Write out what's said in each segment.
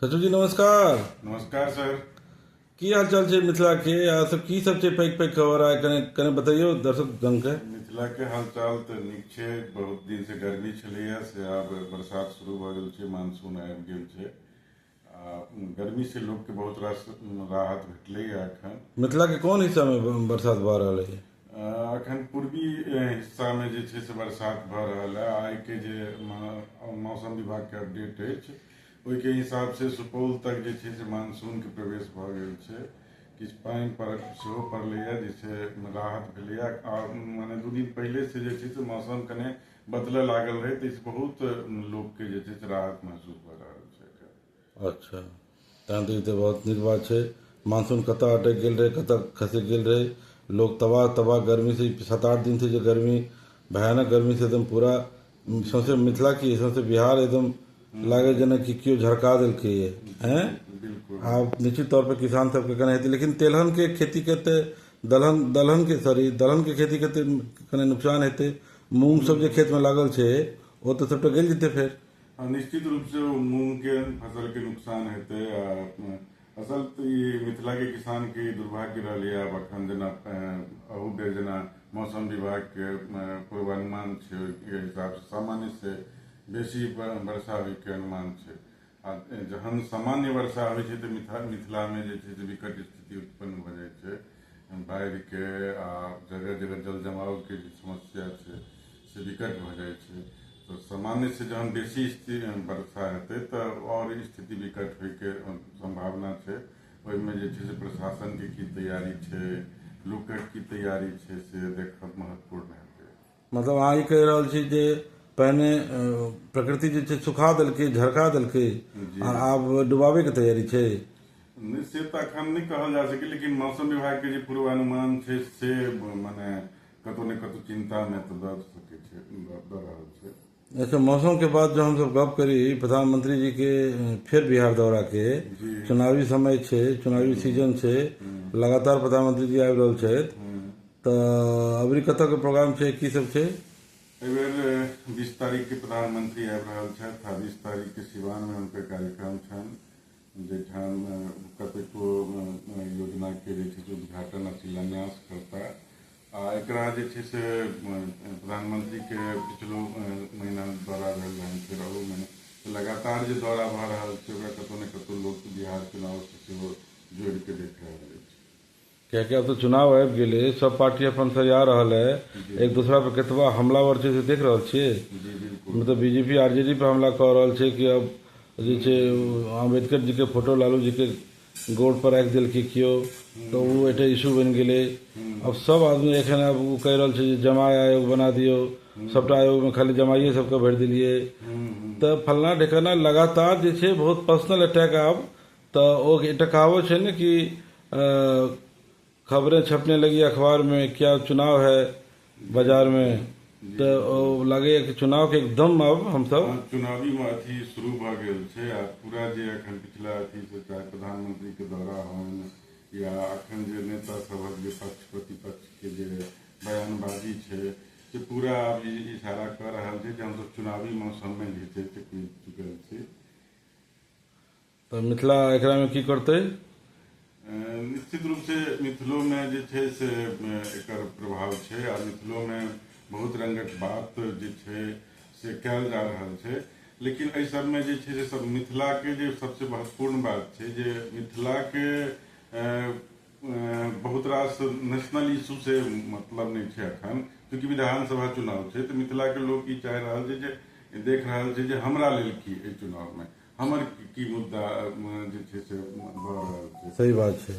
सचिव जी नमस्कार। नमस्कार सर। की हाल चाल छै मिथिला के आ सब की सब छै पैघ पैघ खबर आय कने कने बताइयो दर्शक गण के। मिथिला के हालचाल तऽ नीक छै। बहुत दिन से गर्मी छलैया से आब बरसात शुरू भऽ गेल छै, मानसून आबि गेल छै आ गर्मी से लोक के बहुत रास राहत भेटलैया एखन। मिथिला के कोन हिस्सा में बरसात भऽ रहल है? एखन पूर्वी हिस्सा में जे छै से बरसात भऽ रहल है। आइ के जे मौसम विभाग के अपडेट अछि ओहिके हिसाब से सुपौल तक जे छै से मानसून के प्रवेश भऽ गेल छै। किछु पानि सेहो पड़लैया जाहिसे राहत भेलैया आ माने 2 दिन पहिले से जे छै से मौसम कने बदलऽ लागल रहै ताहिसँ बहुत लोक के जे छै से राहत महसूस भऽ रहल छै। अच्छा, तहन तऽ ई तऽ बहुत नीक बात छै। मानसून कतऽ अटकि गेल रहे, कतऽ खसि गेल रहे, लोग तबाह तबाह गर्मी से 7-8 दिन से जो गर्मी, भयानक गर्मी से एकदम पूरा सौंसे मिथिला की सौंसे बिहार एकदम लागे जेना कि केओ झड़का देलकै हैं। बिल्कुल। आब निश्चित तौर पर किसान सबके कने हेतै, लेकिन तेलहन के खेती के तऽ दलहन के खेती के तऽ कने नुकसान हेतै। मूंग सब जे खेत में लागल छै ओ तऽ सबटा गलि जेतै फेर। निश्चित रूप से मूंग के फसल के नुकसान हेतै। असल तऽ ई मिथिला के किसान के दुर्भाग्य रहलै। आब अखन जेना अहू बेर जेना मौसम विभाग के पूर्वानुमान छै ओहि हिसाब से सामान्य से बेसी वर्षा होइके अनुमान छै। आ जहन सामान्य वर्षा होइ छै तऽ मिथिला में जे छै से विकट स्थिति उत्पन्न भऽ जाइ छै। बाढ़ि के आ जगह जगह जल जमाव के जे समस्या छै से विकट भऽ जाइ छै। तो सामान्य से जहन बेसी वर्षा हेतै तऽ और स्थिति विकट होइके संभावना छै। ओहिमे जे छै से प्रशासन के की तैयारी छै, लोकक की तैयारी छै से देखब महत्वपूर्ण हेतै। मतलब अहाँ ई कहि रहल छी जे पहिने प्रकृति जे छै सुखा देलकै, झरका देलकै जी। और आब डुबाबै के तैयारी छै। से तऽ अखन नहीं कहल जा सकै, लेकिन मौसम विभाग के जे पूर्वानुमान छै से माने कतौ न कतौ चिंता में तो दऽ सकै छै, दऽ रहल छै। अच्छा, मौसम के बाद जो हम सब गप करी प्रधानमंत्री जी के फिर बिहार दौरा के, जी। चुनावी समय छै, चुनावी सीजन छै, लगातार प्रधानमंत्री जी आबि रहल छथि, तऽ अबरी कतऽ के प्रोग्राम छै, की सब छै? एहि बेर 20 तारीख के प्रधानमंत्री आबि रहल छथि आ 20 तारीख के सिवान में हुनकर कार्यक्रम छनि, जाहिठाम कतेको योजना के जे छै से उद्घाटन आ शिलान्यास करता। आ एकरा जे छै से प्रधानमंत्री के पिछलो महीना दौरा भेल रहनि, फेर अहू महीना लगातार जे दौरा भऽ रहल छै ओकरा कतौ न कतौ लोक बिहार चुनाव से सेहो जोड़ि के देख रहल अछि। कियाकि अब तो चुनाव आबि गेलै, सब पार्टी अपन सरिया रहल है, एक दूसरा पर केतबा हमलावर छै से देख रहल छियै। जी बिल्कुल। मतलब बीजेपी आरजेडी पर हमला कऽ रहल छै कि अब जे छै अम्बेडकर जी के फोटो लालू जी के गोड़ पर राखि देलकै केओ, तऽ वो एकटा इशू बनि गेलै। अब सब आदमी एखन अब वो कहि रहल छै जे जमाई आयोग बना दियो, सबटा आयोग में खाली जमाइए सबके भरि दिलियै। तऽ फलना ढिकाना लगातार जे छै बहुत पर्सनल अटैक। आब तऽ ओ एकटा कहावत छै ने कि खबरें छपने लगी अखबार में, क्या चुनाव है बाजार में, तो लगे कि चुनाव के एकदम अब हम सब चुनावी में अथी शुरू भऽ गेल छै। आ पूरा जे अखन पिछला अथी से चाहे प्रधानमंत्री के दौरा होनि या अखन जे नेता सभक जे पक्ष प्रतिपक्ष के जे बयानबाजी छै से पूरा अब इशारा कर रहल छै जे हमसब चुनावी मौसम में जे छै से पीस चुकल छी। तऽ मिथिला एकरा में की करतै? निश्चित रूप से मिथिलो में जे छै से एकर प्रभाव छै आ मिथिलो में बहुत रंगक बात जे छै से कयल जा रहल छै। लेकिन एहि सबमें जे छै से सब मिथिला के जे सबसे महत्वपूर्ण बात छै जे मिथिला के बहुत रास नेशनल इशू से मतलब नहीं छै अखन, क्योंकि विधानसभा चुनाव छै तऽ मिथिला के लोग ई चाहि रहल छै जे देख रहल छै जे हमरा लेल की एहि चुनाव में हमर की मुद्दा जे छै से भऽ रहल छै। सही बात छै।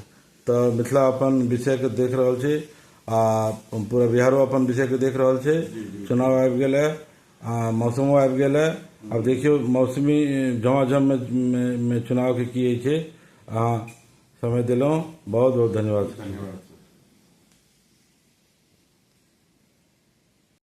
तऽ मिथिला अपन विषय के देख रहल छै आ पूरा बिहारो अपन विषय के देख रहल छै। चुनाव आबि गेल है आ मौसमो आबि गेल है। अब देखियो मौसमी झमाझम में चुनाव के की होइ छै। अहाँ समय दिलहुँ, बहुत बहुत धन्यवाद। धन्यवाद।